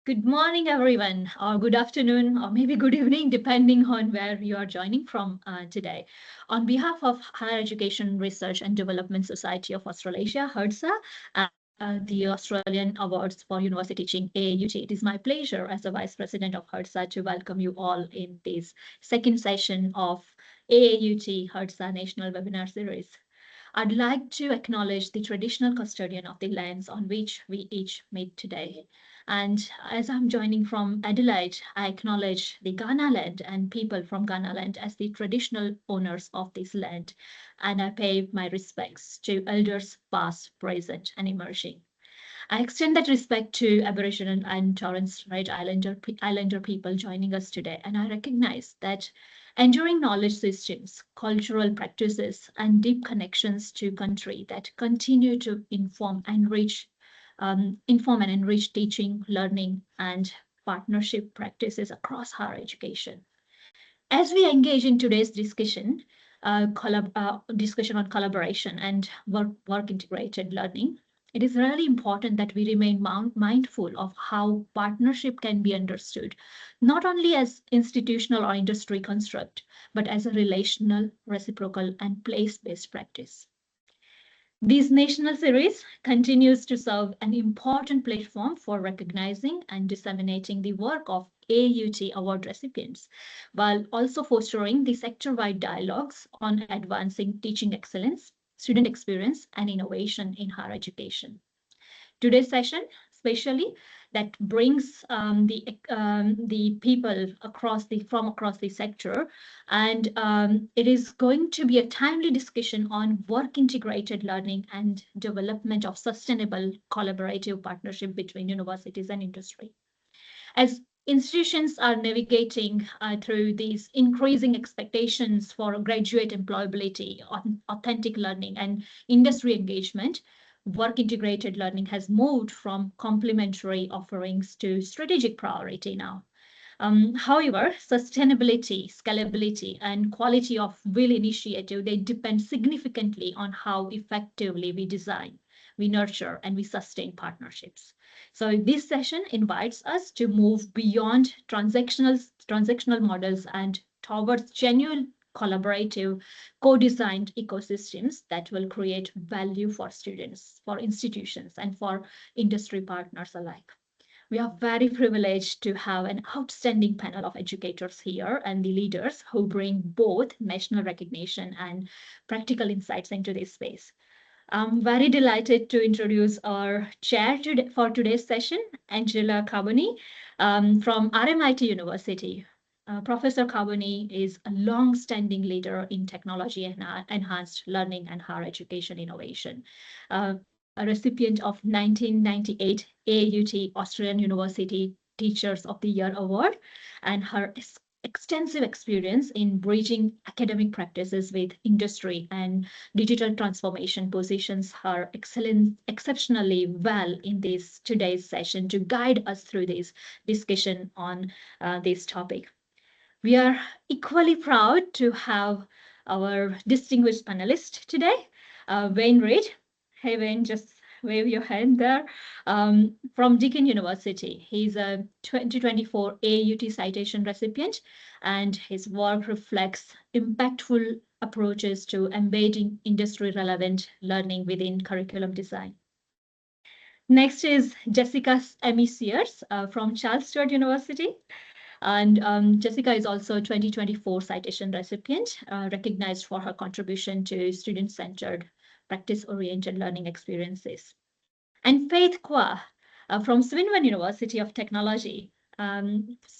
Good morning, everyone, or good afternoon, or maybe good evening, depending on where you are joining from today. On behalf of Higher Education Research and Development Society of Australasia, HERDSA, and the Australian Awards for University Teaching, AAUT, it is my pleasure as the Vice President of HERDSA to welcome you all in this second session of AAUT HERDSA National Webinar Series. I'd like to acknowledge the traditional custodian of the lands on which we each meet today. And as I'm joining from Adelaide, I acknowledge the Ghana land and people from Ghana land as the traditional owners of this land. And I pay my respects to elders past, present, and emerging. I extend that respect to Aboriginal and Torres Strait Islander people joining us today. And I recognize that enduring knowledge systems, cultural practices, and deep connections to country that continue to inform and enrich teaching, learning, and partnership practices across higher education. As we engage in today's discussion on collaboration and work integrated learning, it is really important that we remain mindful of how partnership can be understood, not only as institutional or industry construct, but as a relational, reciprocal, and place-based practice. This national series continues to serve an important platform for recognizing and disseminating the work of AUT award recipients, while also fostering the sector-wide dialogues on advancing teaching excellence, student experience, and innovation in higher education. Today's session, especially, that brings the people from across the sector, and it is going to be a timely discussion on work integrated learning and development of sustainable collaborative partnership between universities and industry. As institutions are navigating through these increasing expectations for graduate employability, authentic learning, and industry engagement, work integrated learning has moved from complementary offerings to strategic priority now. However, sustainability, scalability, and quality of WIL initiative, they depend significantly on how effectively we design, we nurture, and we sustain partnerships. So this session invites us to move beyond transactional models and towards genuine collaborative, co-designed ecosystems that will create value for students, for institutions, and for industry partners alike. We are very privileged to have an outstanding panel of educators here and the leaders who bring both national recognition and practical insights into this space. I'm very delighted to introduce our chair for today's session, Angela Carboni from RMIT University. Professor Carboni is a long-standing leader in technology and enhanced learning and higher education innovation. A recipient of 1998 AUT Australian University Teachers of the Year Award, and her extensive experience in bridging academic practices with industry and digital transformation positions her exceptionally well in today's session to guide us through this discussion on this topic. We are equally proud to have our distinguished panelist today, Wayne Reid. Hey, Wayne, just wave your hand there. From Deakin University. He's a 2024 AUT citation recipient, and his work reflects impactful approaches to embedding industry-relevant learning within curriculum design. Next is Jessica Emmy Sears from Charles Sturt University. And Jessica is also a 2024 citation recipient, recognized for her contribution to student-centered, practice-oriented learning experiences. And Faith Kwa from Swinburne University of Technology.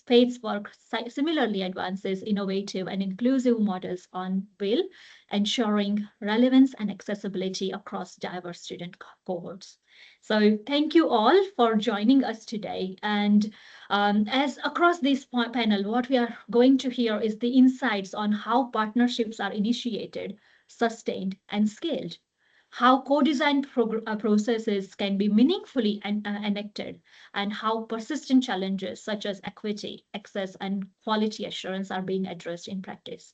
Faith's work similarly advances innovative and inclusive models on WIL, ensuring relevance and accessibility across diverse student cohorts. So thank you all for joining us today. And as across this panel, what we are going to hear is the insights on how partnerships are initiated, sustained, and scaled, how co-designed processes can be meaningfully enacted, and how persistent challenges such as equity, access, and quality assurance are being addressed in practice.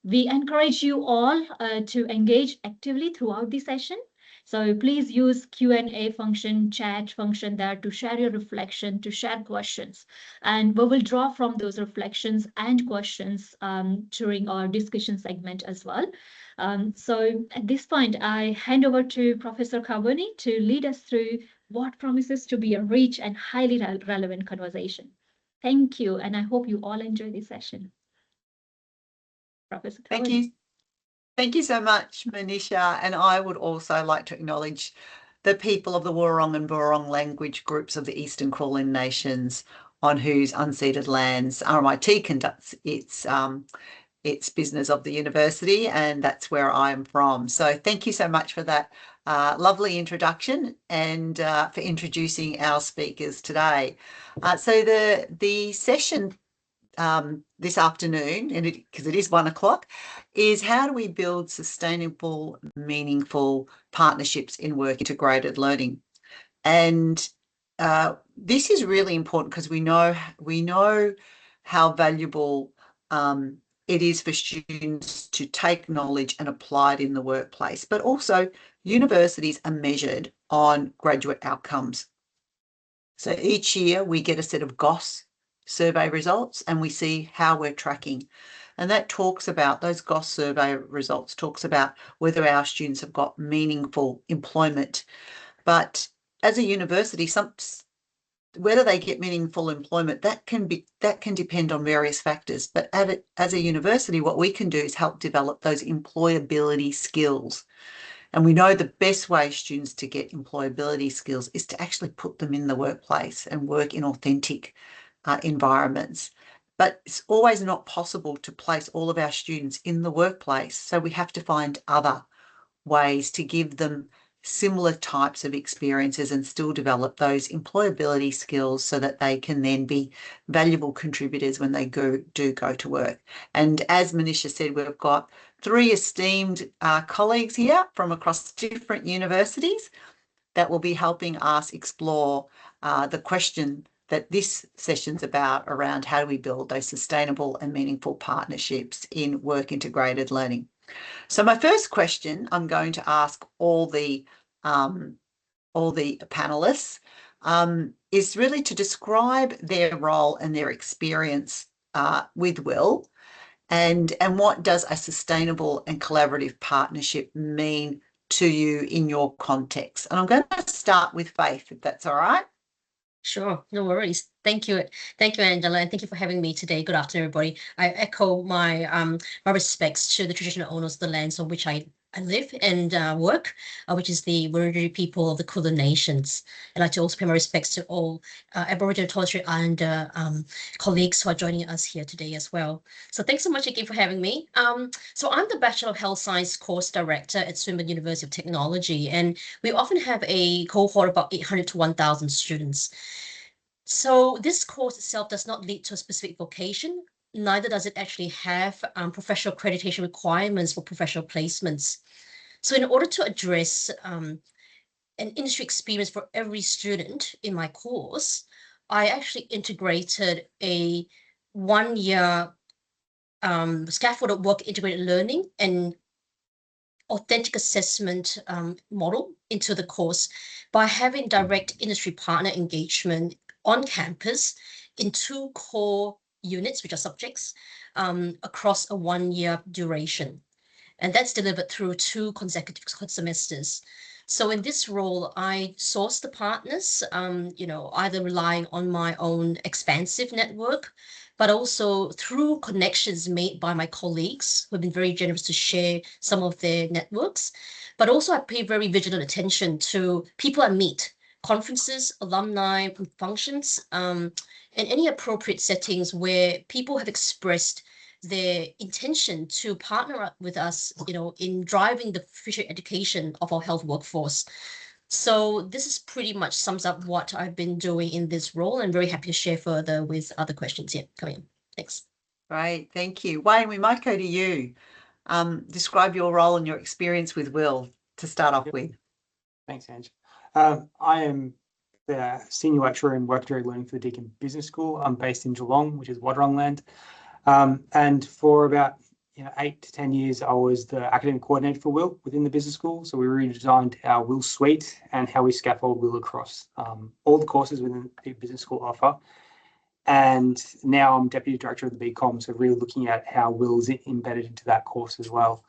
We encourage you all to engage actively throughout the session, So please use Q&A function, chat function there to share your reflection, to share questions. And we will draw from those reflections and questions during our discussion segment as well. So at this point, I hand over to Professor Carboni to lead us through what promises to be a rich and highly relevant conversation. Thank you, and I hope you all enjoy this session. Professor Carboni. Thank you. Thank you so much, Manisha. And I would also like to acknowledge the people of the Wurrung and Burrung language groups of the Eastern Kulin Nations, on whose unceded lands RMIT conducts its business of the university, and that's where I'm from. So thank you so much for that lovely introduction and for introducing our speakers today. So the session this afternoon, and because it is 1 o'clock, is how do we build sustainable, meaningful partnerships in work integrated learning? And this is really important because we know how valuable it is for students to take knowledge and apply it in the workplace, but also universities are measured on graduate outcomes. So each year we get a set of GOS survey results and we see how we're tracking. And that talks about, those GOS survey results talks about whether our students have got meaningful employment. But as a university, whether they get meaningful employment, that can depend on various factors. But as a university, what we can do is help develop those employability skills. And we know the best way students to get employability skills is to actually put them in the workplace and work in authentic environments. But it's always not possible to place all of our students in the workplace. So we have to find other ways to give them similar types of experiences and still develop those employability skills so that they can then be valuable contributors when they do go to work. And as Manisha said, we've got 3 esteemed colleagues here from across different universities that will be helping us explore the question that this session's about, around how do we build those sustainable and meaningful partnerships in work integrated learning. So my first question I'm going to ask all the panelists is really to describe their role and their experience with WIL, and what does a sustainable and collaborative partnership mean to you in your context. And I'm going to start with Faith, if that's all right. Sure, no worries. Thank you, Angela, and thank you for having me today. Good afternoon, everybody. I echo my my respects to the traditional owners of the lands on which I live and work, which is the Wurundjeri people of the Kulin Nations. I'd like to also pay my respects to all Aboriginal and Torres Strait Islander colleagues who are joining us here today as well. So thanks so much again for having me. So I'm the Bachelor of Health Science course director at Swinburne University of Technology, and we often have a cohort of about 800 to 1,000 students. So this course itself does not lead to a specific vocation, neither does it actually have professional accreditation requirements for professional placements. So in order to address an industry experience for every student in my course, I actually integrated a 1-year scaffolded work integrated learning and authentic assessment model into the course by having direct industry partner engagement on campus in 2 core units, which are subjects, across a 1-year duration. And that's delivered through 2 consecutive semesters. So in this role, I source the partners, either relying on my own expansive network, but also through connections made by my colleagues who have been very generous to share some of their networks. But also I pay very vigilant attention to people I meet, conferences, alumni functions, and any appropriate settings where people have expressed their intention to partner up with us, in driving the future education of our health workforce. So this is pretty much sums up what I've been doing in this role, and very happy to share further with other questions here coming in. Thanks. Great, thank you. Wayne, we might go to you. Describe your role and your experience with WIL to start off with. Thanks, Ange. I am the Senior Lecturer in Work-Integrated Learning for the Deakin Business School. I'm based in Geelong, which is Wadrung land. And for about 8 to 10 years, I was the academic coordinator for WIL within the business school. So we redesigned our WIL suite and how we scaffold WIL across all the courses within the business school offer. And now I'm deputy director of the BCom, so really looking at how WIL is embedded into that course as well.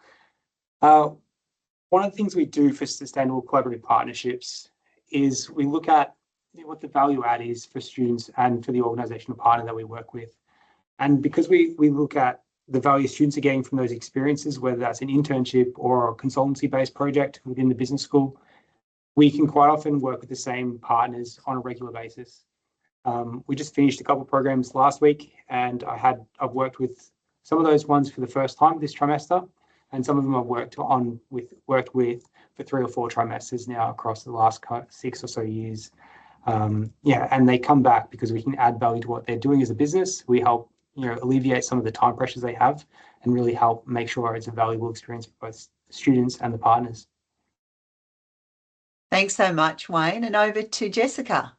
One of the things we do for sustainable collaborative partnerships is we look at what the value add is for students and for the organizational partner that we work with. And because we look at the value students are getting from those experiences, whether that's an internship or a consultancy-based project within the business school, we can quite often work with the same partners on a regular basis. We just finished a couple of programs last week, and I've worked with some of those ones for the first time this trimester, and some of them I've worked with for 3 or 4 trimesters now across the last 6 or so years. And they come back because we can add value to what they're doing as a business. We help alleviate some of the time pressures they have and really help make sure it's a valuable experience for both students and the partners. Thanks so much, Wayne. And over to Jessica.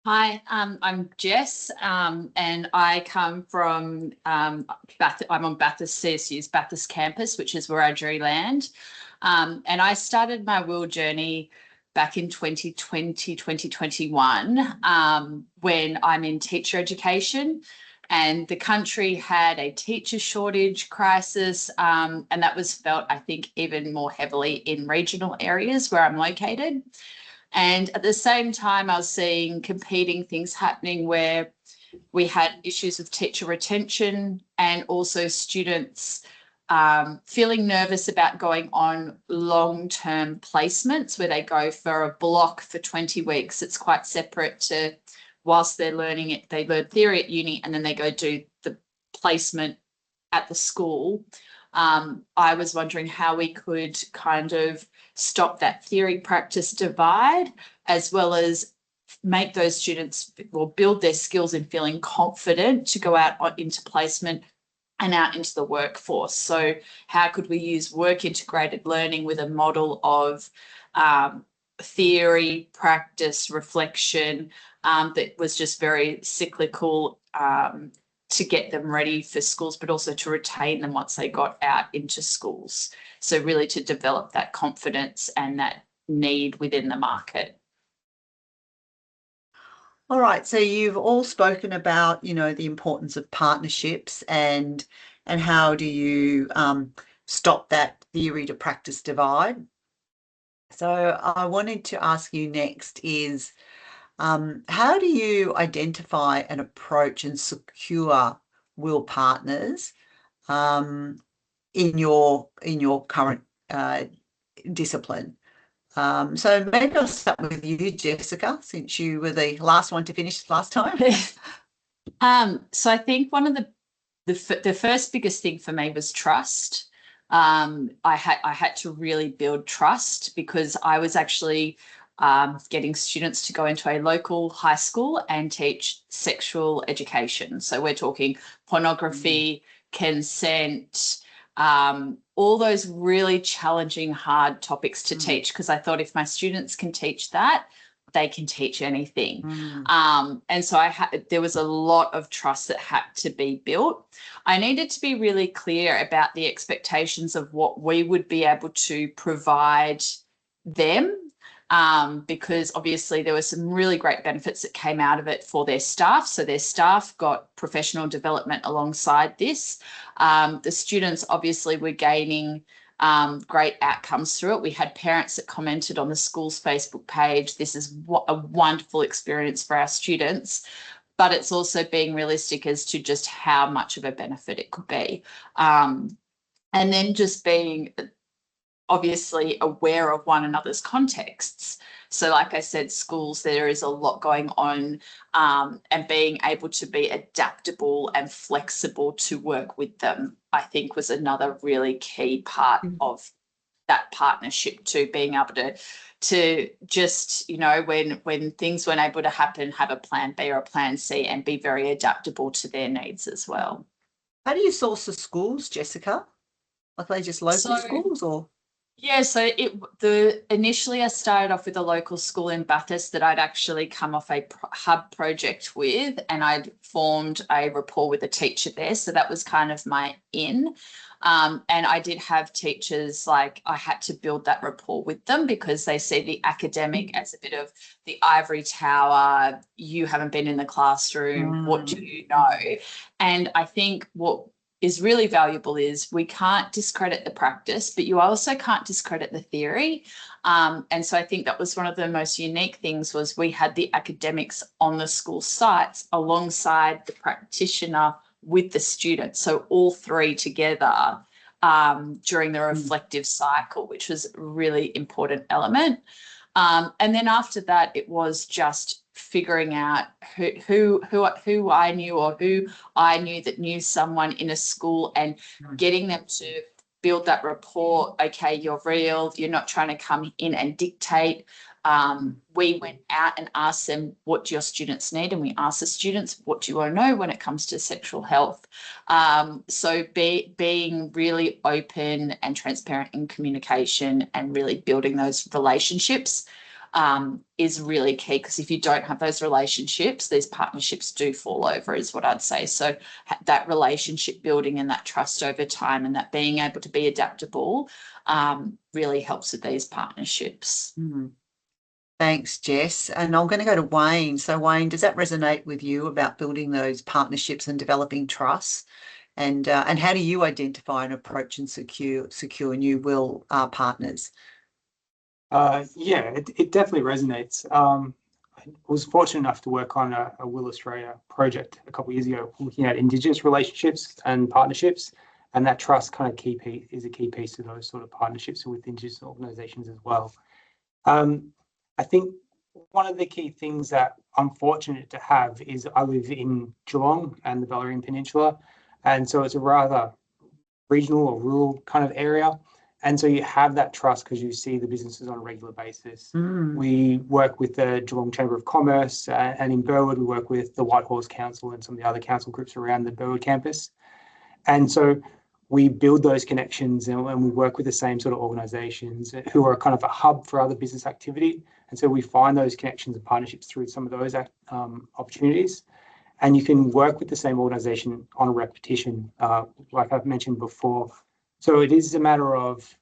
Hi, I'm Jess, and I come from I'm on Bathurst CSU's Bathurst campus, which is Wiradjuri land. And I started my WIL journey back in 2020, 2021, when I'm in teacher education, and the country had a teacher shortage crisis, and that was felt, I think, even more heavily in regional areas where I'm located. And at the same time, I was seeing competing things happening where we had issues with teacher retention and also students feeling nervous about going on long-term placements where they go for a block for 20 weeks. It's quite separate to whilst they're learning it, they learn theory at uni and then they go do the placement at the school. I was wondering how we could kind of stop that theory practice divide, as well as make those students or build their skills in feeling confident to go out into placement and out into the workforce. So how could we use work integrated learning with a model of theory, practice, reflection that was just very cyclical to get them ready for schools, but also to retain them once they got out into schools. So really to develop that confidence and that need within the market. All right, so you've all spoken about, the importance of partnerships and how do you stop that theory to practice divide. So I wanted to ask you next is, how do you identify and approach and secure WIL partners in your current discipline? So maybe I'll start with you, Jessica, since you were the last one to finish last time. So I think one of the first biggest thing for me was trust. I had to really build trust because I was actually getting students to go into a local high school and teach sexual education. So we're talking pornography, consent, all those really challenging, hard topics to teach, because I thought if my students can teach that, they can teach anything. And so there was a lot of trust that had to be built. I needed to be really clear about the expectations of what we would be able to provide them, because obviously there were some really great benefits that came out of it for their staff. So their staff got professional development alongside this. The students obviously were gaining great outcomes through it. We had parents that commented on the school's Facebook page, this is a wonderful experience for our students, but it's also being realistic as to just how much of a benefit it could be. And then just being obviously aware of one another's contexts. So like I said, schools, there is a lot going on, and being able to be adaptable and flexible to work with them, I think was another really key part of that partnership too, being able to just, when things weren't able to happen, have a plan B or a plan C and be very adaptable to their needs as well. How do you source the schools, Jessica? Are they just local schools or? Yeah, so initially I started off with a local school in Bathurst that I'd actually come off a hub project with, and I'd formed a rapport with a teacher there. So that was kind of my in. And I did have teachers, like, I had to build that rapport with them because they see the academic as a bit of the ivory tower. You haven't been in the classroom. What do you know? And I think what is really valuable is we can't discredit the practice, but you also can't discredit the theory. And so I think that was one of the most unique things, was we had the academics on the school sites alongside the practitioner with the students. So all three together during the reflective cycle, which was a really important element. And then after that, it was just figuring out who I knew, or who I knew that knew someone in a school, and getting them to build that rapport. Okay, you're real. You're not trying to come in and dictate. We went out and asked them, what do your students need? And we asked the students, what do you want to know when it comes to sexual health? So being really open and transparent in communication and really building those relationships is really key, because if you don't have those relationships, these partnerships do fall over, is what I'd say. So that relationship building and that trust over time, and that being able to be adaptable really helps with these partnerships. Thanks, Jess. And I'm going to go to Wayne. So Wayne, does that resonate with you about building those partnerships and developing trust? And how do you identify and approach and secure new WIL partners? Yeah, it definitely resonates. I was fortunate enough to work on a WIL Australia project a couple of years ago, looking at Indigenous relationships and partnerships, and that trust kind of is a key piece to those sort of partnerships with Indigenous organisations as well. I think one of the key things that I'm fortunate to have is I live in Geelong and the Bellarine Peninsula, and so it's a rather regional or rural kind of area. And so you have that trust because you see the businesses on a regular basis. We work with the Geelong Chamber of Commerce, and in Burwood we work with the White Horse Council and some of the other council groups around the Burwood campus. And so we build those connections, and we work with the same sort of organisations who are kind of a hub for other business activity. And so we find those connections and partnerships through some of those opportunities. And you can work with the same organisation on a repetition, like I've mentioned before. So it is a matter of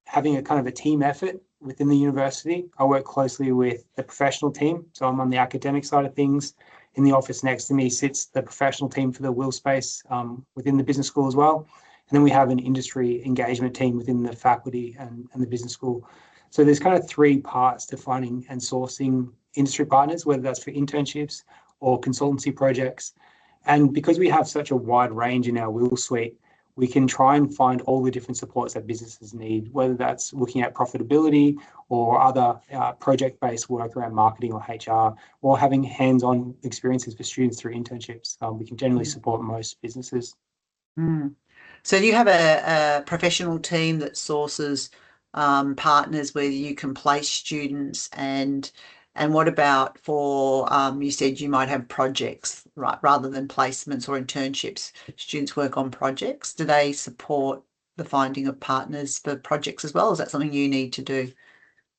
having a kind of a team effort within the university. I work closely with the professional team. So I'm on the academic side of things. In the office next to me sits the professional team for the WIL space within the business school as well. And then we have an industry engagement team within the faculty and the business school. So there's kind of three parts to finding and sourcing industry partners, whether that's for internships or consultancy projects. And because we have such a wide range in our WIL suite, we can try and find all the different supports that businesses need, whether that's looking at profitability or other project-based work around marketing or HR, or having hands-on experiences for students through internships. We can generally support most businesses. So do you have a professional team that sources partners where you can place students, and what about for you said you might have projects, right, rather than placements or internships? Students work on projects. Do they support the finding of partners for projects as well? Is that something you need to do?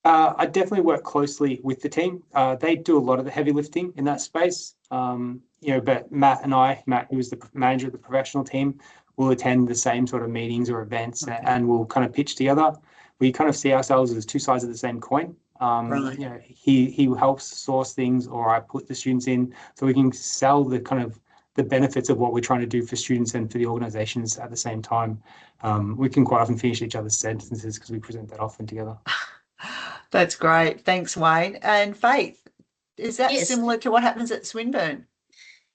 I definitely work closely with the team. They do a lot of the heavy lifting in that space. But Matt, who is the manager of the professional team, will attend the same sort of meetings or events, and we'll kind of pitch together. We kind of see ourselves as two sides of the same coin. Right. He helps source things, or I put the students in, so we can sell the kind of the benefits of what we're trying to do for students and for the organisations at the same time. We can quite often finish each other's sentences because we present that often together. That's great. Thanks, Wayne. And Faith, is that Yes. similar to what happens at Swinburne?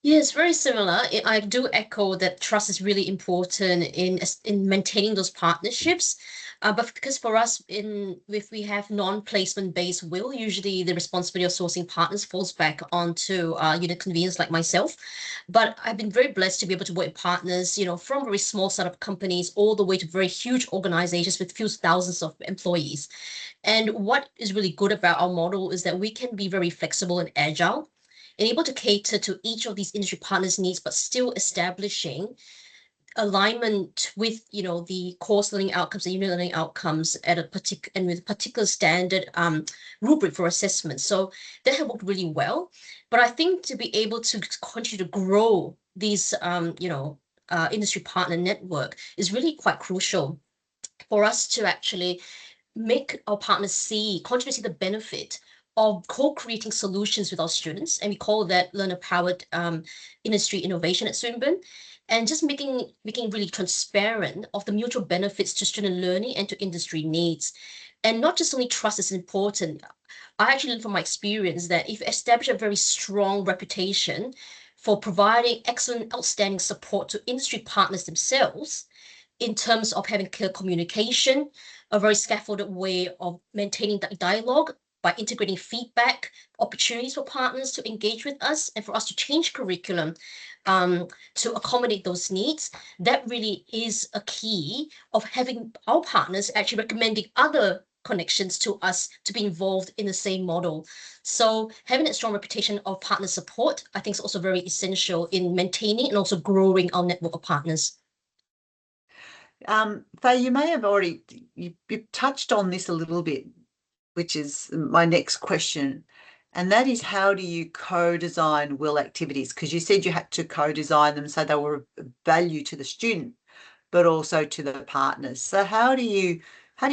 Yes, very similar. I do echo that trust is really important in maintaining those partnerships. But because for us, if we have non-placement based WIL, usually the responsibility of sourcing partners falls back onto unit conveners like myself. But I've been very blessed to be able to work with partners, from very small startup companies all the way to very huge organizations with few thousands of employees. And what is really good about our model is that we can be very flexible and agile and able to cater to each of these industry partners' needs, but still establishing alignment with the course learning outcomes and unit learning outcomes at a particular and with particular standard rubric for assessment. So that has worked really well. But I think to be able to continue to grow these industry partner network is really quite crucial for us to actually make our partners continue to see the benefit of co-creating solutions with our students. And we call that learner-powered industry innovation at Swinburne. And just making really transparent of the mutual benefits to student learning and to industry needs. And not just only trust is important. I actually learned from my experience that if you establish a very strong reputation for providing excellent, outstanding support to industry partners themselves, in terms of having clear communication, a very scaffolded way of maintaining that dialogue by integrating feedback, opportunities for partners to engage with us and for us to change curriculum to accommodate those needs. That really is a key of having our partners actually recommending other connections to us to be involved in the same model. So having a strong reputation of partner support, I think is also very essential in maintaining and also growing our network of partners. Faye, you may have already, you touched on this a little bit, which is my next question. And that is, how do you co-design WIL activities? Because you said you had to co-design them so they were of value to the student, but also to the partners. So how do you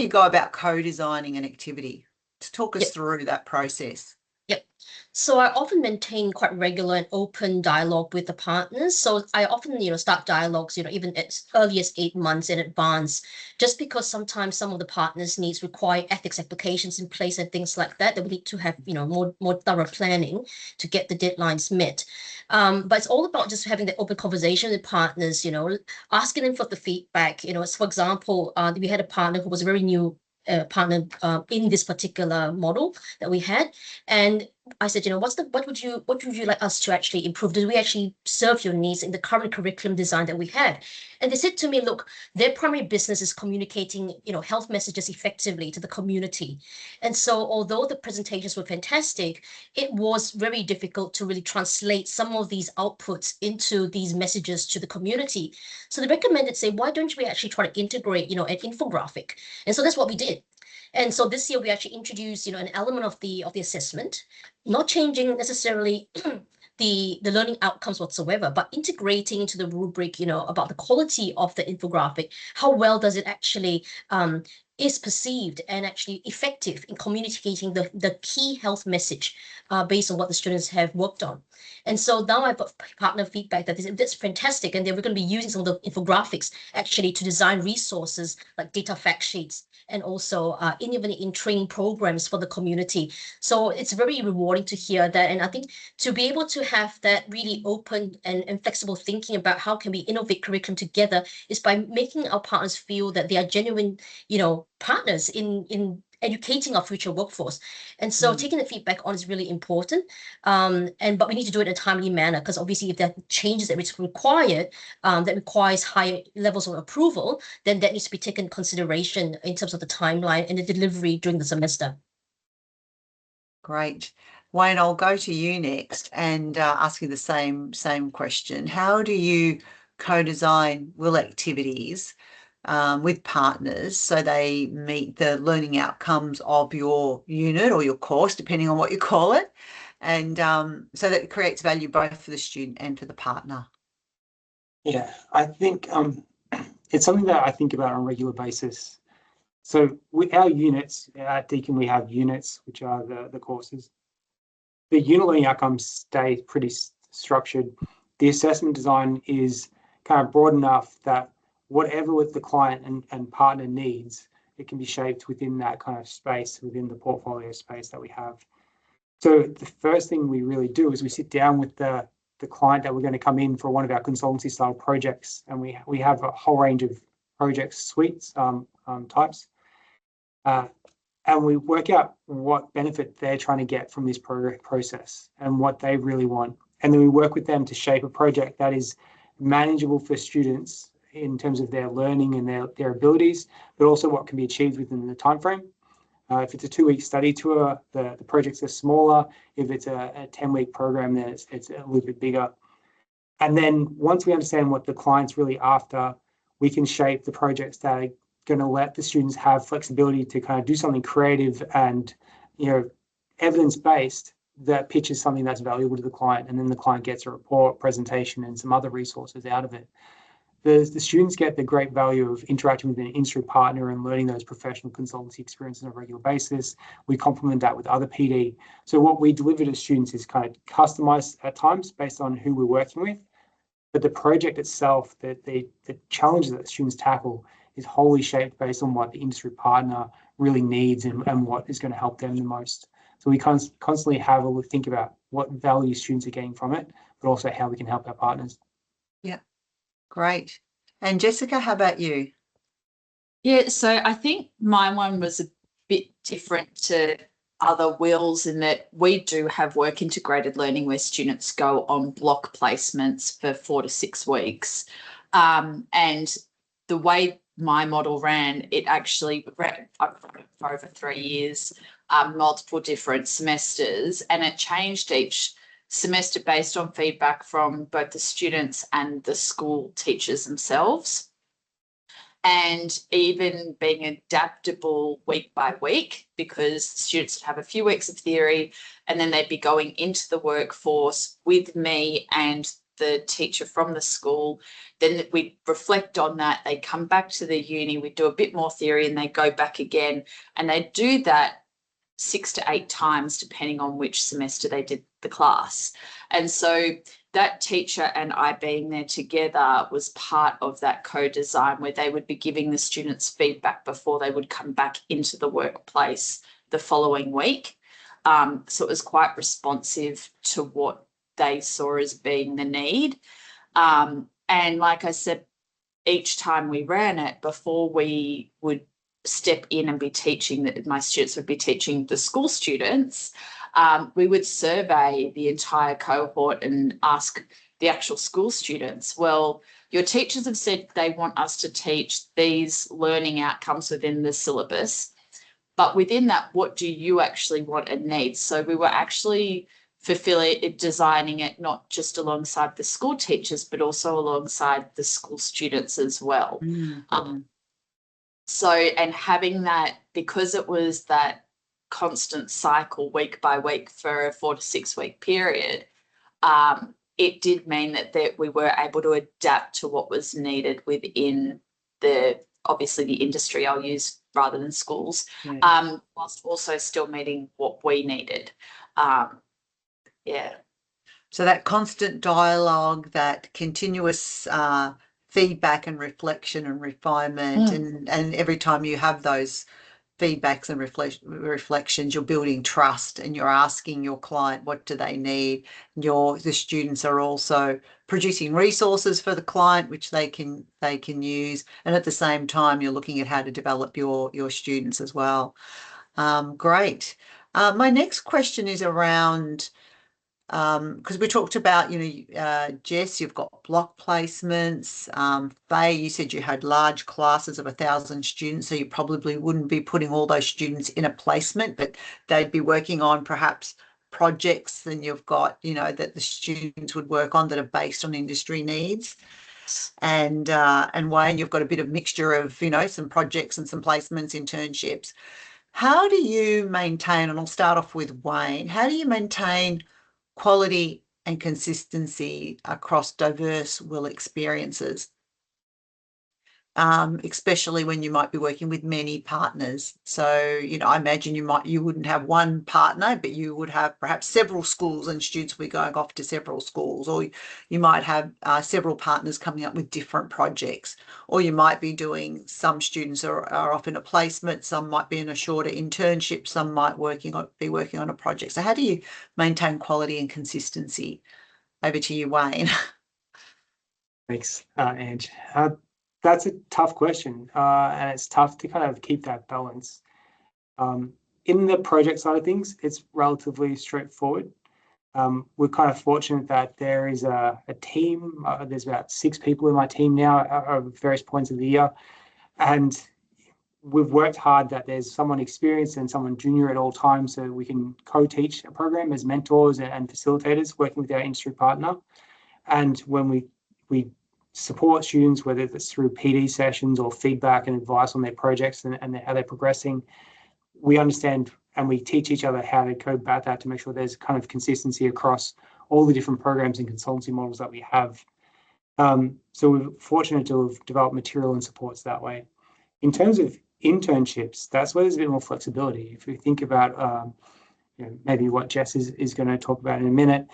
go about co-designing an activity? To talk us through that process. Yep. So I often maintain quite regular and open dialogue with the partners. So I often, start dialogues, even as early as 8 months in advance, just because sometimes some of the partners' needs require ethics applications in place and things like that, that we need to have, more thorough planning to get the deadlines met. But it's all about just having the open conversation with partners, asking them for the feedback. As for example, we had a partner who was a very new partner in this particular model that we had, and I said, what would you like us to actually improve? Do we actually serve your needs in the current curriculum design that we had? And they said to me, look, their primary business is communicating, health messages effectively to the community. And so although the presentations were fantastic, it was very difficult to really translate some of these outputs into these messages to the community. So they recommended, say, why don't we actually try to integrate, an infographic? And so that's what we did. And so this year we actually introduced, an element of the assessment, not changing necessarily the learning outcomes whatsoever, but integrating into the rubric, about the quality of the infographic. How well does it actually is perceived and actually effective in communicating the key health message based on what the students have worked on. And so now I've got partner feedback that that's fantastic, and then we're going to be using some of the infographics actually to design resources like data fact sheets, and also even in training programs for the community. So it's very rewarding to hear that. And I think to be able to have that really open and flexible thinking about how can we innovate curriculum together is by making our partners feel that they are genuine, partners in educating our future workforce. And so taking the feedback on is really important. But we need to do it in a timely manner, because obviously if there are changes that is required, that requires higher levels of approval, then that needs to be taken into consideration in terms of the timeline and the delivery during the semester. Great. Wayne, I'll go to you next and ask you the same question. How do you co-design WIL activities with partners so they meet the learning outcomes of your unit or your course, depending on what you call it, and so that it creates value both for the student and for the partner? Yeah, I think it's something that I think about on a regular basis. So with our units, at Deakin, we have units, which are the courses. The unit learning outcomes stay pretty structured. The assessment design is kind of broad enough that whatever with the client and partner needs, it can be shaped within that kind of space, within the portfolio space that we have. So the first thing we really do is we sit down with the client that we're going to come in for one of our consultancy style projects, and we have a whole range of project suites types, and we work out what benefit they're trying to get from this process and what they really want, and then we work with them to shape a project that is manageable for students in terms of their learning and their abilities, but also what can be achieved within the time frame. If it's a 2-week study tour, the projects are smaller. If it's a 10-week program, then it's a little bit bigger. And then once we understand what the client's really after, we can shape the projects that are going to let the students have flexibility to kind of do something creative and, evidence-based that pitches something that's valuable to the client. And then the client gets a report, presentation, and some other resources out of it. the students get the great value of interacting with an industry partner and learning those professional consultancy experiences on a regular basis. We complement that with other PD. So what we deliver to students is kind of customized at times based on who we're working with. But the project itself, the challenges that the students tackle is wholly shaped based on what the industry partner really needs and what is going to help them the most. So we constantly have a think about what value students are getting from it, but also how we can help our partners. Yeah, great. And Jessica, how about you? Yeah, so I think my one was a bit different to other WILs in that we do have work integrated learning where students go on block placements for 4 to 6 weeks. And the way my model ran, it actually ran for over 3 years, multiple different semesters, and it changed each semester based on feedback from both the students and the school teachers themselves. And even being adaptable week by week, because students would have a few weeks of theory and then they'd be going into the workforce with me and the teacher from the school. Then we reflect on that. They come back to the uni, we do a bit more theory and they go back again. And they do that 6 to 8 times, depending on which semester they did the class. And so that teacher and I being there together was part of that co-design where they would be giving the students feedback before they would come back into the workplace the following week. So it was quite responsive to what they saw as being the need. And like I said, each time we ran it, before we would step in and be teaching, that my students would be teaching the school students, we would survey the entire cohort and ask the actual school students, well, your teachers have said they want us to teach these learning outcomes within the syllabus, but within that, what do you actually want and need? So we were actually designing it not just alongside the school teachers, but also alongside the school students as well. So, and having that, because it was that constant cycle week by week for a 4 to 6 week period, it did mean that we were able to adapt to what was needed within obviously the industry I'll use rather than schools, whilst also still meeting what we needed. So that constant dialogue, that continuous feedback and reflection and refinement, and every time you have those feedbacks and reflections, you're building trust and you're asking your client what do they need. The students are also producing resources for the client which they can use, and at the same time you're looking at how to develop your students as well. Great. My next question is around, because we talked about, Jess, you've got block placements. Faye, you said you had large classes of 1,000 students, so you probably wouldn't be putting all those students in a placement, but they'd be working on perhaps projects, and you've got, that the students would work on that are based on industry needs. And Wayne, you've got a bit of mixture of, some projects and some placements, internships. How do you maintain, and I'll start off with Wayne, how do you maintain quality and consistency across diverse WIL experiences, especially when you might be working with many partners? So, I imagine you wouldn't have one partner, but you would have perhaps several schools and students will be going off to several schools, or you might have several partners coming up with different projects, or you might be doing, some students are off in a placement, some might be in a shorter internship, some might be working on a project. So how do you maintain quality and consistency? Over to you, Wayne. Thanks, Ange. That's a tough question, and it's tough to kind of keep that balance. In the project side of things, it's relatively straightforward. We're kind of fortunate that there is a team. There's about 6 people in my team now at various points of the year, and we've worked hard that there's someone experienced and someone junior at all times, so we can co-teach a program as mentors and facilitators working with our industry partner. And when we support students, whether it's through PD sessions or feedback and advice on their projects and how they're progressing, we understand and we teach each other how to go about that to make sure there's kind of consistency across all the different programs and consultancy models that we have. So we're fortunate to have developed material and supports that way. In terms of internships, that's where there's a bit more flexibility. If we think about maybe what Jess is going to talk about in a minute,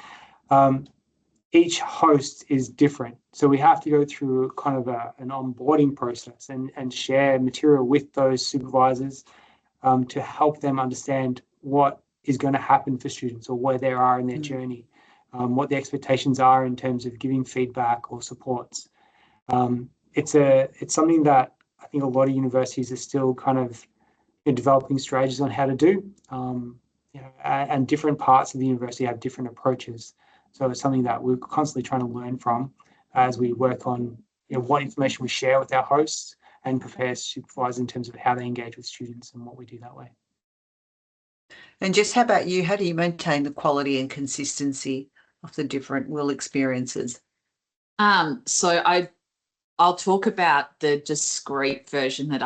each host is different. So we have to go through kind of an onboarding process and share material with those supervisors to help them understand what is going to happen for students or where they are in their journey, what the expectations are in terms of giving feedback or supports. It's something that I think a lot of universities are still kind of developing strategies on how to do, and different parts of the university have different approaches. So it's something that we're constantly trying to learn from as we work on what information we share with our hosts and prepare supervisors in terms of how they engage with students and what we do that way. And Jess, how about you? How do you maintain the quality and consistency of the different WIL experiences? So I'll talk about the discrete version that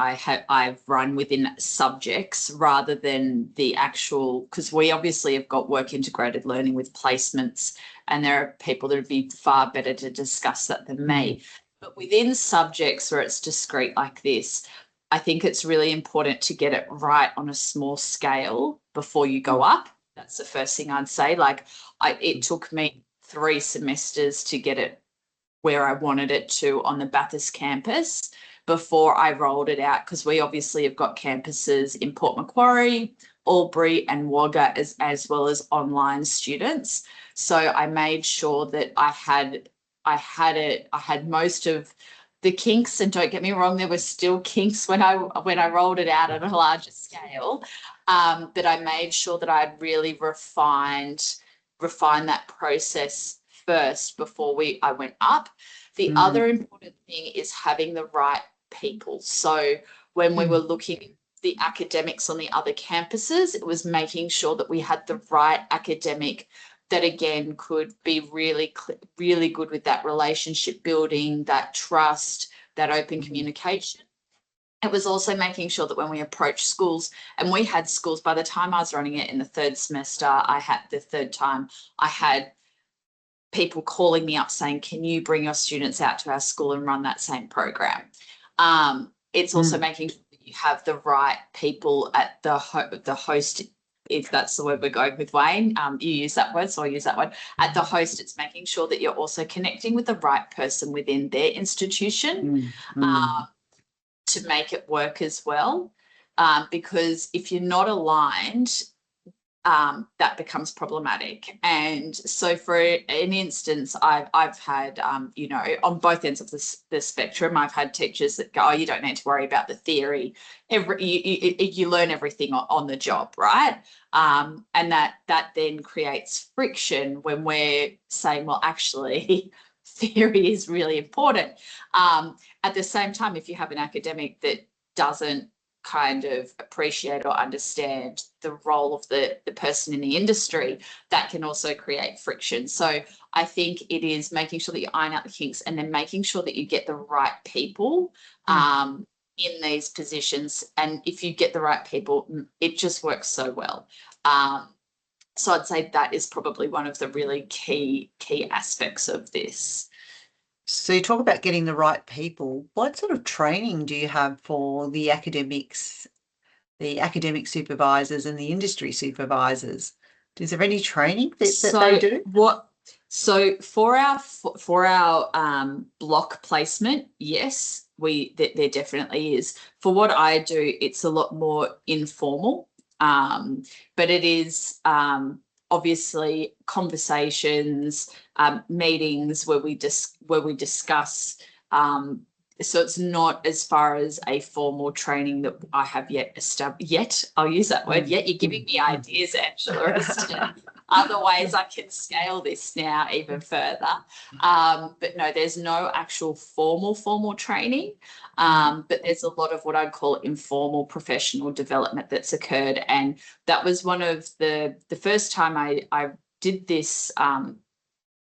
I've run within subjects rather than the actual, because we obviously have got work integrated learning with placements, and there are people that would be far better to discuss that than me. But within subjects where it's discrete like this, I think it's really important to get it right on a small scale before you go up. That's the first thing I'd say. Like it took me 3 semesters to get it where I wanted it to on the Bathurst campus before I rolled it out, because we obviously have got campuses in Port Macquarie, Albury and Wagga as well as online students. So I made sure that I had most of the kinks, and don't get me wrong, there were still kinks when I rolled it out at a larger scale. But I made sure that I had really refined that process first before I went up. The other important thing is having the right people. So when we were looking at the academics on the other campuses, it was making sure that we had the right academic that again could be really good with that relationship building, that trust, that open communication. It was also making sure that when we approached schools, and we had schools by the time I was running it in the 3rd semester, I had people calling me up saying, can you bring your students out to our school and run that same program? It's also making sure that you have the right people at the host, if that's the word we're going with, Wayne. You use that word, so I'll use that one. At the host, it's making sure that you're also connecting with the right person within their institution to make it work as well. Because if you're not aligned, that becomes problematic. And so for an instance, I've had, on both ends of the spectrum, I've had teachers that go, oh, you don't need to worry about the theory. You learn everything on the job, right? And that then creates friction when we're saying, well, actually, theory is really important. At the same time, if you have an academic that doesn't kind of appreciate or understand the role of the person in the industry, that can also create friction. So I think it is making sure that you iron out the kinks and then making sure that you get the right people in these positions. And if you get the right people, it just works so well. So I'd say that is probably one of the really key aspects of this. So you talk about getting the right people. What sort of training do you have for the academics, the academic supervisors and the industry supervisors? Is there any training that they do? So for our block placement, yes, there definitely is. For what I do, it's a lot more informal, but it is obviously conversations, meetings where we discuss. So it's not as far as a formal training that I have yet established. Yet, I'll use that word. Yet you're giving me ideas, Angela, as to other ways I can scale this now even further. But no, there's no actual formal training. But there's a lot of what I'd call informal professional development that's occurred. And that was one of the first time I did this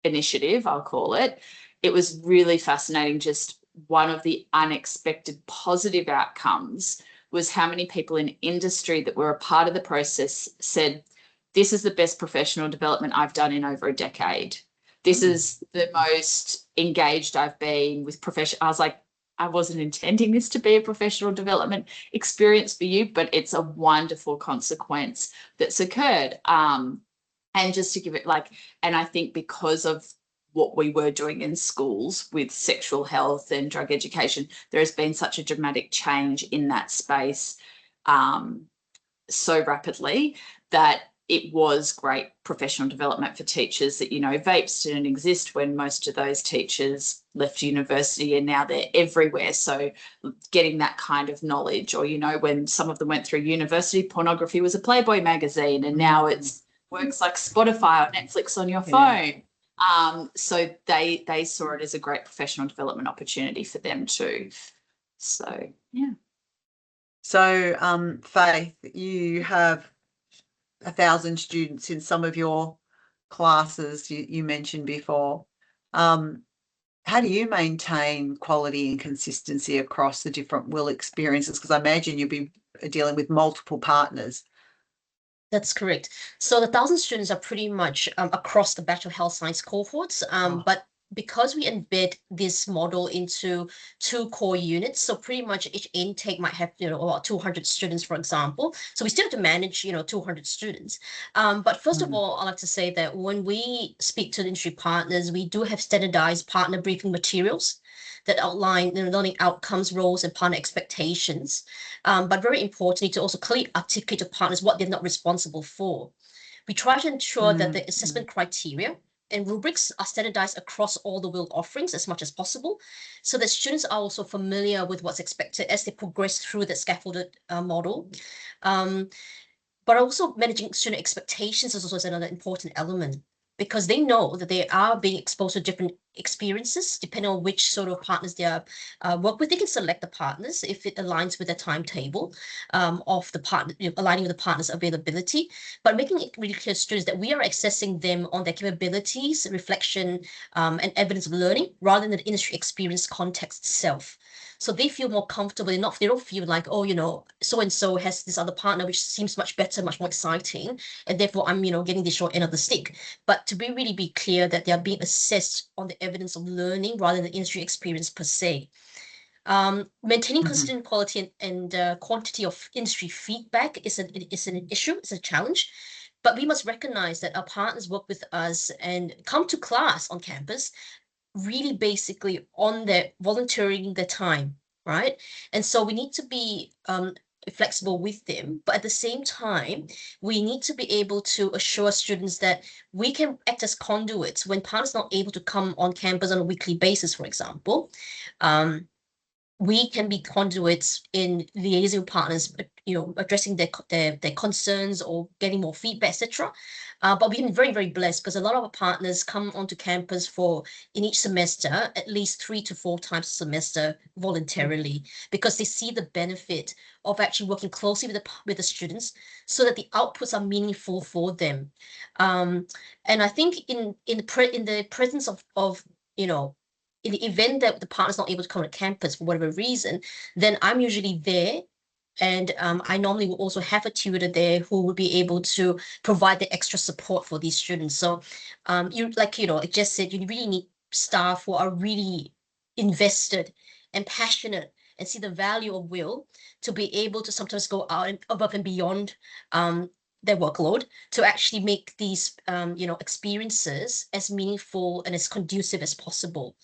initiative, I'll call it. It was really fascinating. Just one of the unexpected positive outcomes was how many people in industry that were a part of the process said, this is the best professional development I've done in over a decade. this is the most engaged I've been with profession. I was like, I wasn't intending this to be a professional development experience for you, but it's a wonderful consequence that's occurred. And just to give it and I think because of what we were doing in schools with sexual health and drug education, there has been such a dramatic change in that space so rapidly that it was great professional development for teachers that, vapes didn't exist when most of those teachers left university, and now they're everywhere. So getting that kind of knowledge, or, when some of them went through university, pornography was a Playboy magazine, and now it's works like Spotify or Netflix on your phone. So they saw it as a great professional development opportunity for them too. So, yeah. So, Faith, you have 1,000 students in some of your classes you mentioned before. How do you maintain quality and consistency across the different WIL experiences? Because I imagine you'll be dealing with multiple partners. That's correct. So the 1,000 students are pretty much across the Bachelor of Health Science cohorts, but because we embed this model into 2 core units, so pretty much each intake might have, about 200 students, for example. So we still have to manage, 200 students. But first of all, I like to say that when we speak to the industry partners, we do have standardized partner briefing materials that outline the learning outcomes, roles, and partner expectations. But very importantly, to also clearly articulate to partners what they're not responsible for. We try to ensure that the assessment criteria and rubrics are standardized across all the WIL offerings as much as possible, so that students are also familiar with what's expected as they progress through the scaffolded model. But also managing student expectations is also another important element, because they know that they are being exposed to different experiences depending on which sort of partners they are work with. They can select the partners if it aligns with the timetable of the partner, aligning with the partner's availability, but making it really clear to students that we are assessing them on their capabilities, reflection, and evidence of learning, rather than the industry experience context itself. So they feel more comfortable enough. They don't feel like, oh, so-and-so has this other partner, which seems much better, much more exciting, and therefore I'm, getting the short end of the stick. But to really be clear that they are being assessed on the evidence of learning rather than the industry experience per se. Maintaining consistent quality and quantity of industry feedback is an issue, it's a challenge. But we must recognize that our partners work with us and come to class on campus really basically on their volunteering their time, right? And so we need to be flexible with them, but at the same time, we need to be able to assure students that we can act as conduits when partners not able to come on campus on a weekly basis, for example. We can be conduits in liaising with partners, addressing their concerns or getting more feedback, etc. But we've been very, very blessed because a lot of our partners come onto campus in each semester, at least 3 to 4 times a semester voluntarily, because they see the benefit of actually working closely with the students so that the outputs are meaningful for them. And I think in the presence of in the event that the partner's not able to come to campus for whatever reason, then I'm usually there. And I normally will also have a tutor there who will be able to provide the extra support for these students. So I just said, you really need staff who are really invested and passionate and see the value of WIL to be able to sometimes go out and above and beyond their workload to actually make these experiences as meaningful and as conducive as possible.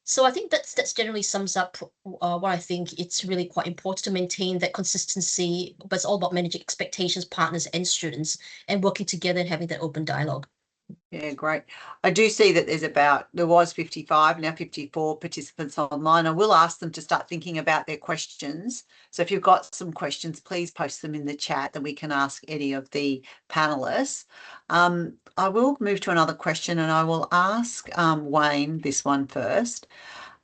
So I think that's generally sums up what I think it's really quite important to maintain that consistency, but it's all about managing expectations, partners and students, and working together and having that open dialogue. Yeah, great. I do see that there was 55, now 54 participants online. I will ask them to start thinking about their questions. So if you've got some questions, please post them in the chat that we can ask any of the panelists. I will move to another question and I will ask Wayne this one first.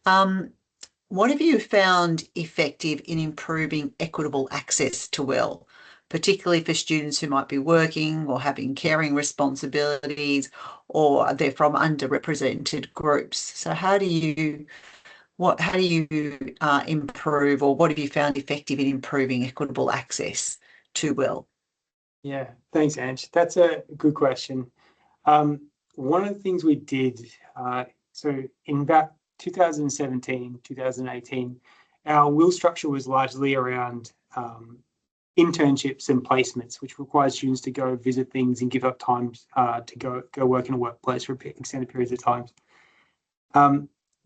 What have you found effective in improving equitable access to WIL, particularly for students who might be working or having caring responsibilities, or they're from underrepresented groups? So how do you improve, or what have you found effective in improving equitable access to WIL? Yeah, thanks, Ange. That's a good question. one of the things we did, so in about 2017, 2018, our will structure was largely around internships and placements, which requires students to go visit things and give up time to go work in a workplace for extended periods of time.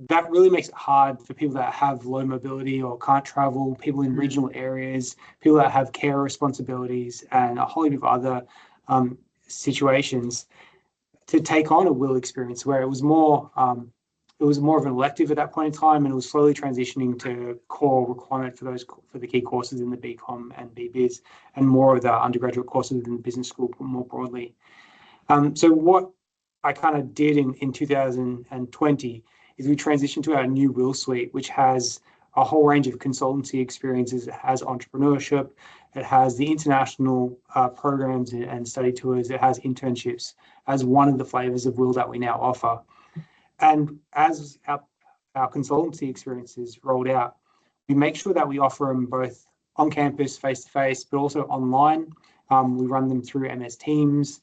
That really makes it hard for people that have low mobility or can't travel, people in regional areas, people that have care responsibilities, and a whole heap of other situations to take on a WIL experience where it was more of an elective at that point in time, and it was slowly transitioning to core requirement for the key courses in the BCom and BBiz, and more of the undergraduate courses within the business school more broadly. So what I kind of did in 2020 is we transitioned to our new WIL suite, which has a whole range of consultancy experiences. It has entrepreneurship, it has the international programs and study tours, it has internships as one of the flavors of WIL that we now offer. And as our consultancy experiences rolled out, we make sure that we offer them both on campus, face-to-face, but also online. We run them through MS Teams,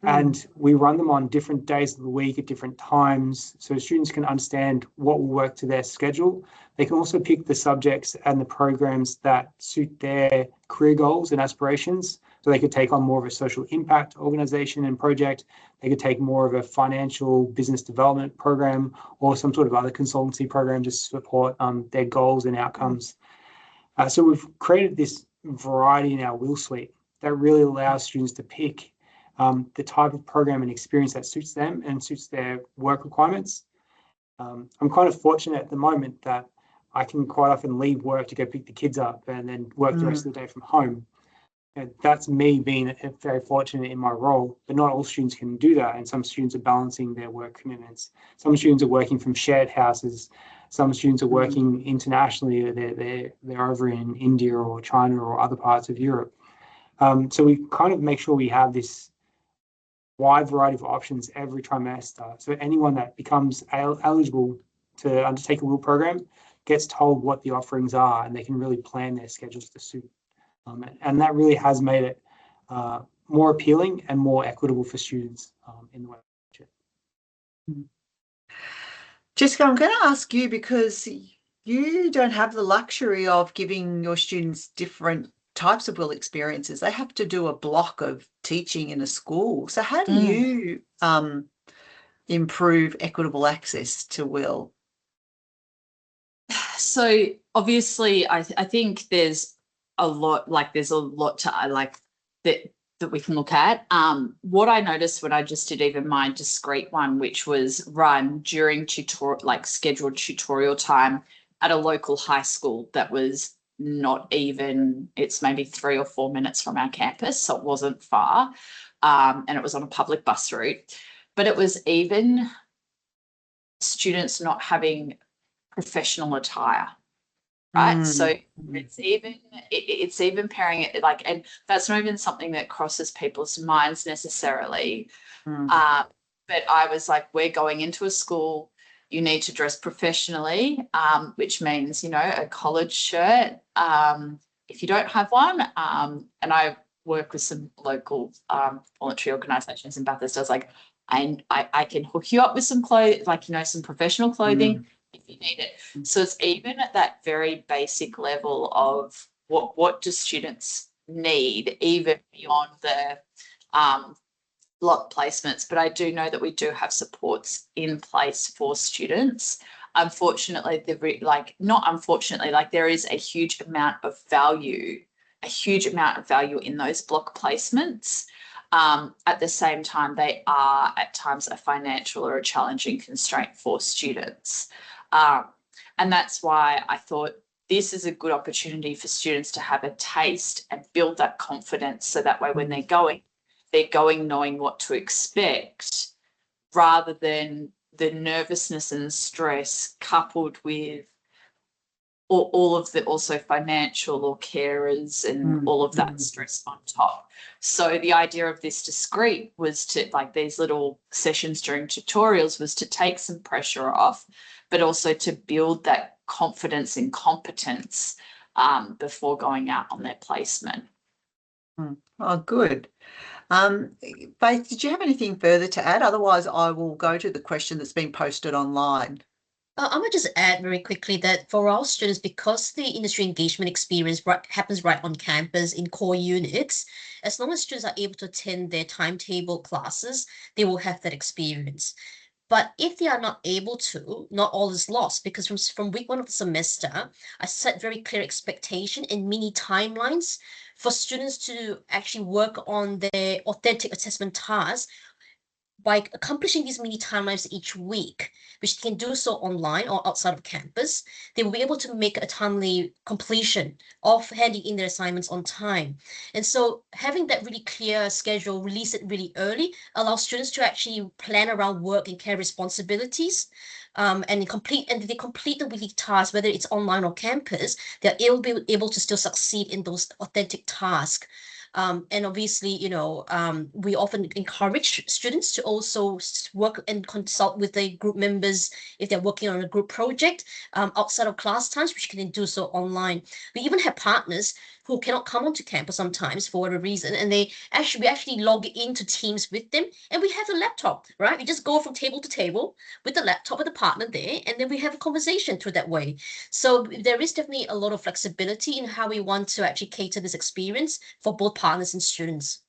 and we run them on different days of the week at different times so students can understand what will work to their schedule. They can also pick the subjects and the programs that suit their career goals and aspirations. So they could take on more of a social impact organization and project. They could take more of a financial business development program or some sort of other consultancy program to support their goals and outcomes. So we've created this variety in our WIL suite that really allows students to pick the type of program and experience that suits them and suits their work requirements. I'm kind of fortunate at the moment that I can quite often leave work to go pick the kids up and then work the rest of the day from home. And that's me being very fortunate in my role, but not all students can do that. And some students are balancing their work commitments. Some students are working from shared houses. Some students are working internationally. They're over in India or China or other parts of Europe. So we kind of make sure we have this wide variety of options every trimester. So anyone that becomes eligible to undertake a WIL program gets told what the offerings are, and they can really plan their schedules to suit. And that really has made it more appealing and more equitable for students in the way. Jessica, I'm going to ask you, because you don't have the luxury of giving your students different types of WIL experiences. They have to do a block of teaching in a school. So how do you improve equitable access to WIL? So obviously, I think there's a lot to that we can look at. What I noticed when I just did even my discrete one, which was run during scheduled tutorial time at a local high school that was not even, it's maybe 3 or 4 minutes from our campus, so it wasn't far, and it was on a public bus route, but it was even students not having professional attire, right? So it's even pairing it and that's not even something that crosses people's minds necessarily. But I was like, we're going into a school, you need to dress professionally, which means, a collared shirt, if you don't have one. And I work with some local voluntary organisations in Bathurst. I was like, I can hook you up with some clothes, some professional clothing if you need it. So it's even at that very basic level of what do students need, even beyond the block placements. But I do know that we do have supports in place for students. Unfortunately, there is a huge amount of value in those block placements. At the same time, they are at times a financial or a challenging constraint for students. And that's why I thought this is a good opportunity for students to have a taste and build that confidence, so that way when they're going knowing what to expect, rather than the nervousness and stress coupled with all of the also financial or carers and all of that stress on top. So the idea of this discrete was to, these little sessions during tutorials, was to take some pressure off, but also to build that confidence and competence before going out on their placement. Oh, good. Faith, did you have anything further to add? Otherwise, I will go to the question that's been posted online. I'm gonna just add very quickly that for our students, because the industry engagement experience happens right on campus in core units, as long as students are able to attend their timetable classes, they will have that experience. But if they are not able to, not all is lost, because from week 1 of the semester, I set very clear expectation and mini timelines for students to actually work on their authentic assessment tasks by accomplishing these mini timelines each week, which they can do so online or outside of campus. They will be able to make a timely completion of handing in their assignments on time. And so having that really clear schedule, release it really early, allows students to actually plan around work and care responsibilities. And they complete the weekly tasks, whether it's online or campus, they're able to still succeed in those authentic tasks. And obviously, we often encourage students to also work and consult with their group members if they're working on a group project outside of class times, which can do so online. We even have partners who cannot come onto campus sometimes for whatever reason, and we actually log into Teams with them, and we have a laptop, right? We just go from table to table with the laptop with the partner there, and then we have a conversation through that way. So there is definitely a lot of flexibility in how we want to actually cater this experience for both partners and students.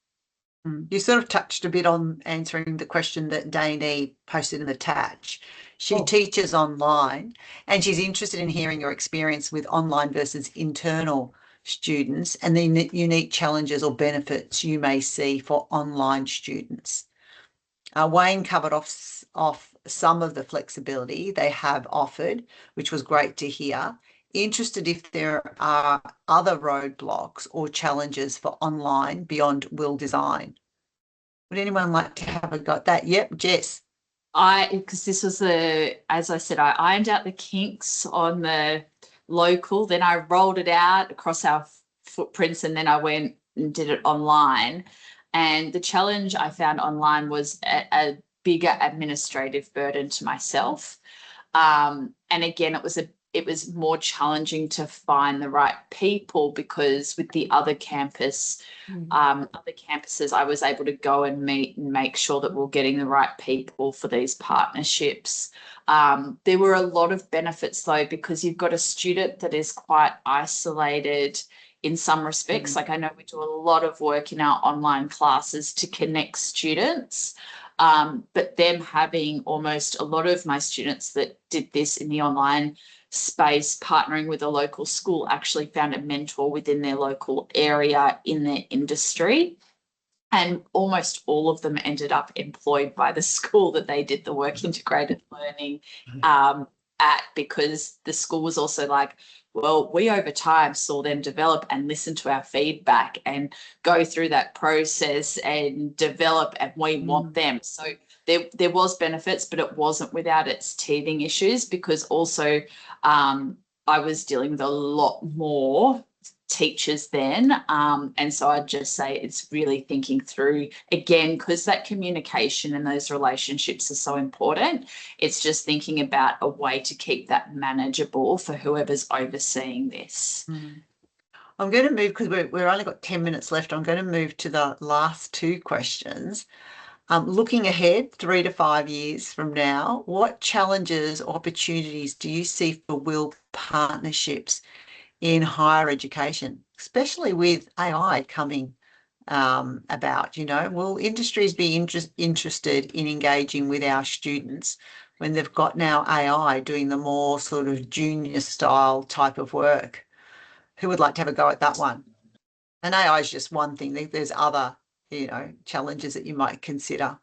You sort of touched a bit on answering the question that Daney posted in the TACH. She teaches online and she's interested in hearing your experience with online versus internal students and the unique challenges or benefits you may see for online students. Wayne covered off some of the flexibility they have offered, which was great to hear. Interested if there are other roadblocks or challenges for online beyond WIL design. Would anyone like to have a go at that? Yep, Jess. Because this was as I said, I ironed out the kinks on the local, then I rolled it out across our footprints, and then I went and did it online. And the challenge I found online was a bigger administrative burden to myself. And again, it was more challenging to find the right people, because with the other campuses, I was able to go and meet and make sure that we're getting the right people for these partnerships. There were a lot of benefits though, because you've got a student that is quite isolated in some respects. Like I know we do a lot of work in our online classes to connect students. But them having almost a lot of my students that did this in the online space, partnering with a local school, actually found a mentor within their local area in their industry. And almost all of them ended up employed by the school that they did the work integrated learning at, because the school was also like, well, we over time saw them develop and listen to our feedback and go through that process and develop, and we want them. So there was benefits, but it wasn't without its teething issues, because also I was dealing with a lot more teachers then. And so I'd just say it's really thinking through, again, because that communication and those relationships are so important. It's just thinking about a way to keep that manageable for whoever's overseeing this. I'm going to move, because we've only got 10 minutes left. I'm going to move to the last two questions. Looking ahead 3 to 5 years from now, what challenges or opportunities do you see for WIL partnerships in higher education, especially with AI coming about? Will industries be interested in engaging with our students when they've got now AI doing the more sort of junior style type of work? Who would like to have a go at that one? And AI is just one thing. There's other, challenges that you might consider.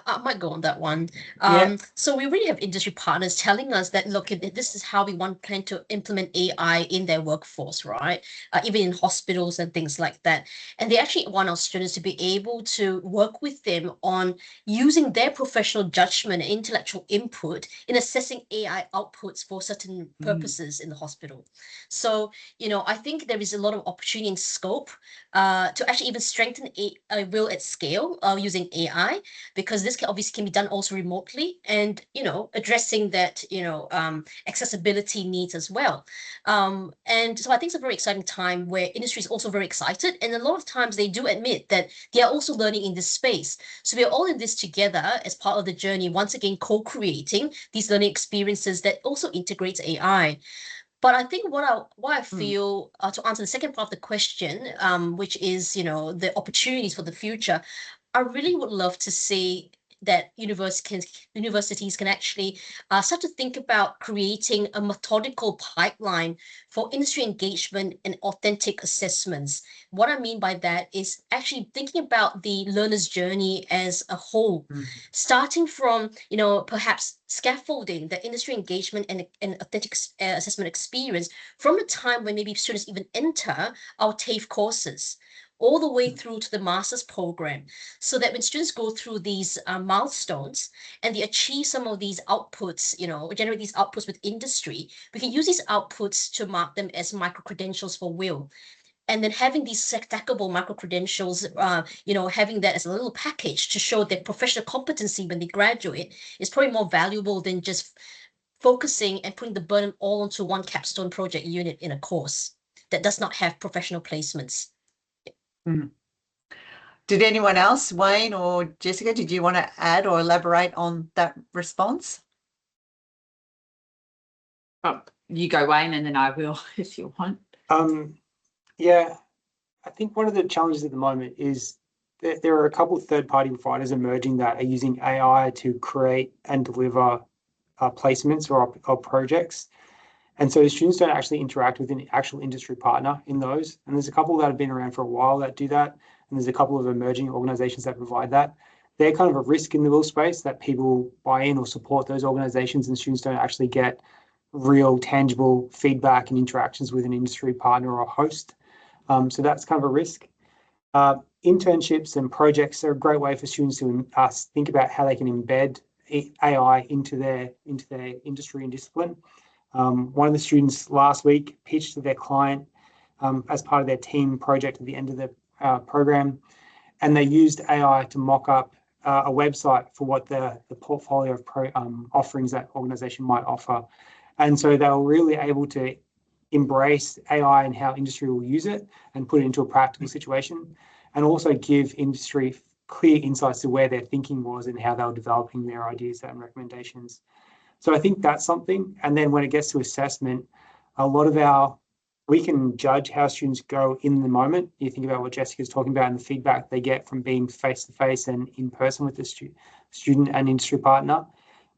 I might go on that one. Yeah. So we really have industry partners telling us that, look, this is how we plan to implement AI in their workforce, right? Even in hospitals and things like that. And they actually want our students to be able to work with them on using their professional judgment and intellectual input in assessing AI outputs for certain purposes in the hospital. So, I think there is a lot of opportunity and scope to actually even strengthen WIL at scale using AI, because because this can be done also remotely, and addressing that accessibility needs as well. And so I think it's a very exciting time where industry is also very excited, and a lot of times they do admit that they are also learning in this space. So we are all in this together as part of the journey, once again co-creating these learning experiences that also integrates AI. But I think what I feel, to answer the second part of the question, which is the opportunities for the future, I really would love to see that universities can actually start to think about creating a methodical pipeline for industry engagement and authentic assessments. What I mean by that is actually thinking about the learner's journey as a whole, starting from perhaps scaffolding the industry engagement and authentic assessment experience from the time when maybe students even enter our TAFE courses, all the way through to the master's program, so that when students go through these milestones and they achieve some of these outputs, generate these outputs with industry, we can use these outputs to mark them as micro-credentials for WIL. And then having these stackable micro-credentials, having that as a little package to show their professional competency when they graduate is probably more valuable than just focusing and putting the burden all onto one capstone project unit in a course that does not have professional placements. Did anyone else, Wayne or Jessica, did you want to add or elaborate on that response? Oh, you go, Wayne, and then I will if you want. Yeah, I think one of the challenges at the moment is that there are a couple of third-party providers emerging that are using AI to create and deliver placements or projects. And so the students don't actually interact with an actual industry partner in those. And there's a couple that have been around for a while that do that. And there's a couple of emerging organizations that provide that. They're kind of a risk in the WIL space that people buy in or support those organizations, and students don't actually get real tangible feedback and interactions with an industry partner or host. So that's kind of a risk. Internships and projects are a great way for students to think about how they can embed AI into their industry and discipline. One of the students last week pitched to their client as part of their team project at the end of the program, and they used AI to mock up a website for what the portfolio of offerings that organization might offer. And so they were really able to embrace AI and how industry will use it and put it into a practical situation, and also give industry clear insights to where their thinking was and how they were developing their ideas and recommendations. So I think that's something. And then when it gets to assessment, a lot of we can judge how students go in the moment. You think about what Jessica's talking about and the feedback they get from being face-to-face and in person with the student and industry partner.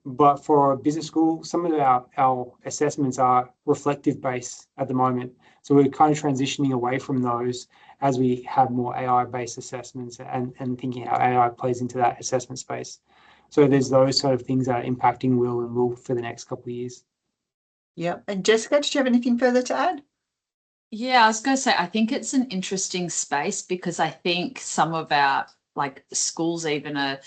But for a business school, some of our assessments are reflective based at the moment. So we're kind of transitioning away from those as we have more AI-based assessments and thinking how AI plays into that assessment space. So there's those sort of things that are impacting WIL for the next couple of years. Yeah. And Jessica, did you have anything further to add? Yeah, I was going to say, I think it's an interesting space because I think some of our schools even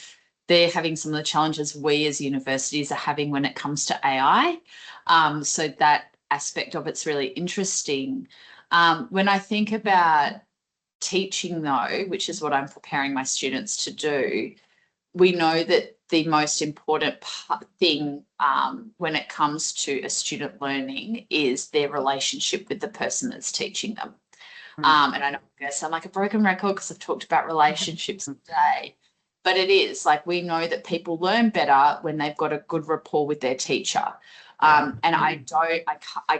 they're having some of the challenges we as universities are having when it comes to AI. So that aspect of it's really interesting. When I think about teaching though, which is what I'm preparing my students to do, we know that the most important thing when it comes to a student learning is their relationship with the person that's teaching them. And I know I'm going to sound like a broken record because I've talked about relationships today, but it is we know that people learn better when they've got a good rapport with their teacher. And I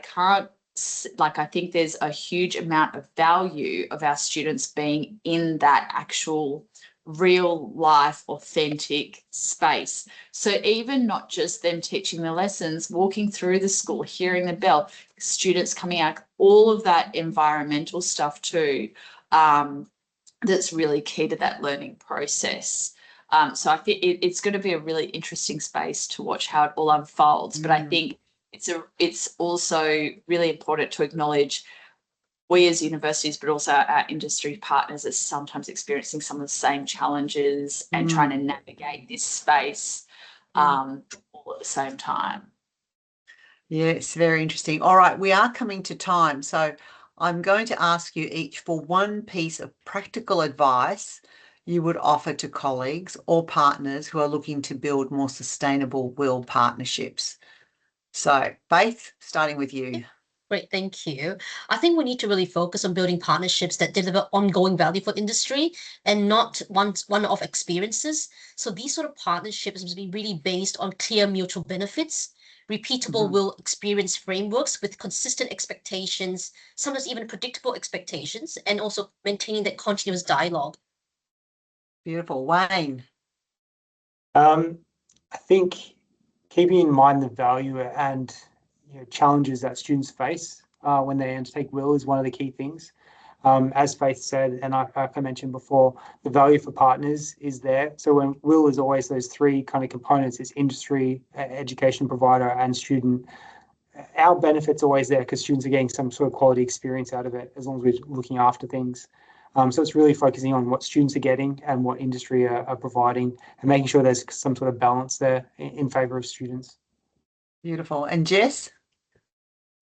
can't, I think there's a huge amount of value of our students being in that actual real life authentic space. So even not just them teaching the lessons, walking through the school, hearing the bell, students coming out, all of that environmental stuff too, that's really key to that learning process. So I think it's going to be a really interesting space to watch how it all unfolds. But I think it's also really important to acknowledge we as universities, but also our industry partners, are sometimes experiencing some of the same challenges and trying to navigate this space all at the same time. Yeah, it's very interesting. All right, we are coming to time. So I'm going to ask you each for one piece of practical advice you would offer to colleagues or partners who are looking to build more sustainable WIL partnerships? So, Faith, starting with you. Great, thank you. I think we need to really focus on building partnerships that deliver ongoing value for industry and not one-off experiences. So these sort of partnerships must be really based on clear mutual benefits, repeatable WIL experience frameworks with consistent expectations, sometimes even predictable expectations, and also maintaining that continuous dialogue. Beautiful. Wayne. I think keeping in mind the value and challenges that students face when they undertake WIL is one of the key things. As Faith said, and I mentioned before, the value for partners is there. So when WIL is always those three kind of components, it's industry, education provider, and student. Our benefit's always there because students are getting some sort of quality experience out of it as long as we're looking after things. So it's really focusing on what students are getting and what industry are providing and making sure there's some sort of balance there in favour of students. Beautiful. And Jess?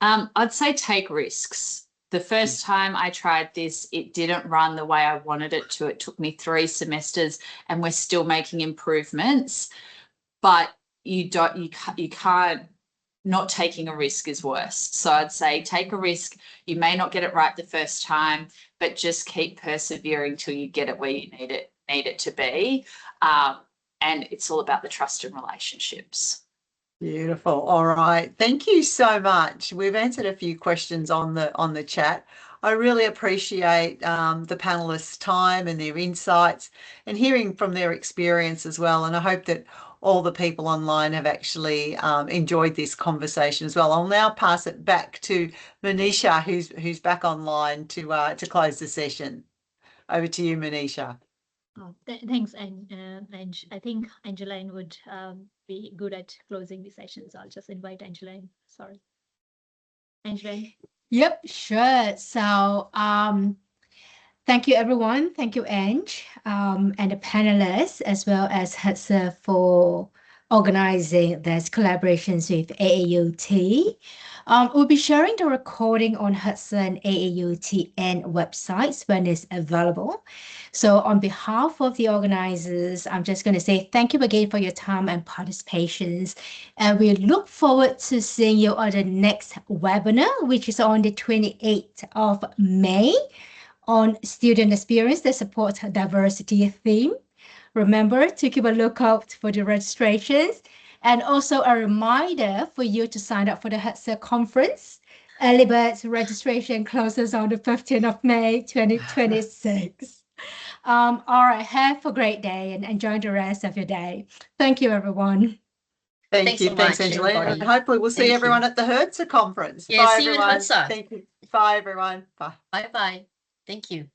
I'd say take risks. The first time I tried this, it didn't run the way I wanted it to. It took me 3 semesters and we're still making improvements. But you can't, not taking a risk is worse. So I'd say take a risk. You may not get it right the first time, but just keep persevering till you get it where you need it to be. And it's all about the trust and relationships. Beautiful. All right. Thank you so much. We've answered a few questions on the chat. I really appreciate the panelists' time and their insights and hearing from their experience as well. And I hope that all the people online have actually enjoyed this conversation as well. I'll now pass it back to Manisha, who's back online to close the session. Over to you, Manisha. Oh, thanks, and I think Angeline would be good at closing the session, so I'll just invite Angeline. Sorry, Angeline. Yep, sure. So thank you, everyone. Thank you, Ange, and the panelists, as well as HETSA for organizing this collaborations with AAUT. We'll be sharing the recording on HETSA and AAUTN websites when it's available. So on behalf of the organizers, I'm just going to say thank you again for your time and participations. And we look forward to seeing you on the next webinar, which is on the 28th of May on student experience that supports diversity theme. Remember to keep a lookout for the registrations, and also a reminder for you to sign up for the HETSA conference. Early bird registration closes on the 15th of May 2026. All right, have a great day and enjoy the rest of your day. Thank you, everyone. Thanks so much, Angeline. everybody. And hopefully we'll see Thank everyone you. at the HETSA conference. Yeah, Bye, see you at everyone. HETSA. Thank you. Bye, everyone. Bye. Bye-bye. Thank you.